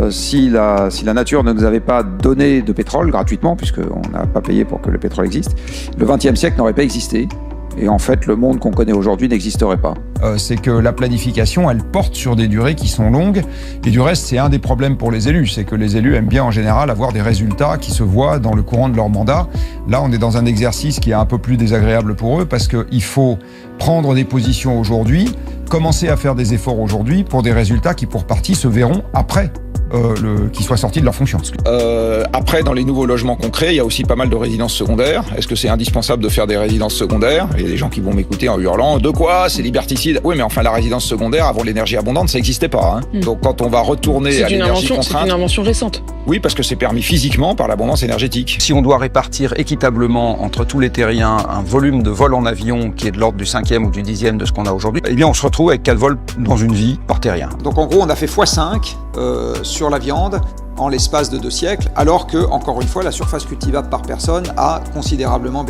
Si la nature ne nous avait pas donné de pétrole gratuitement, puisqu'on n'a pas payé pour que le pétrole existe, le XXe siècle n'aurait pas existé. Et en fait, le monde qu'on connaît aujourd'hui n'existerait pas. C'est que la planification, elle porte sur des durées qui sont longues. Et du reste, c'est un des problèmes pour les élus. C'est que les élus aiment bien en général avoir des résultats qui se voient dans le courant de leur mandat. Là, on est dans un exercice qui est un peu plus désagréable pour eux parce qu'il faut prendre des positions aujourd'hui, commencer à faire des efforts aujourd'hui pour des résultats qui, pour partie, se verront après. Qui soient sortis de leur fonction. Après, dans les nouveaux logements qu'on crée, il y a aussi pas mal de résidences secondaires. Est-ce que c'est indispensable de faire des résidences secondaires? Il y a des gens qui vont m'écouter en hurlant « De quoi? C'est liberticide !» Oui, mais enfin, la résidence secondaire, avant l'énergie abondante, ça n'existait pas. Donc quand on va retourner à l'énergie contrainte... C'est une invention récente. Oui, parce que c'est permis physiquement par l'abondance énergétique. Si on doit répartir équitablement entre tous les terriens un volume de vol en avion qui est de l'ordre du 5e ou du 10e de ce qu'on a aujourd'hui, eh bien on se retrouve avec 4 vols dans une vie par terrien. Donc en gros, on a fait x5 sur la viande en l'espace de 2 siècles, alors que, encore une fois, la surface cultivable par personne a considérablement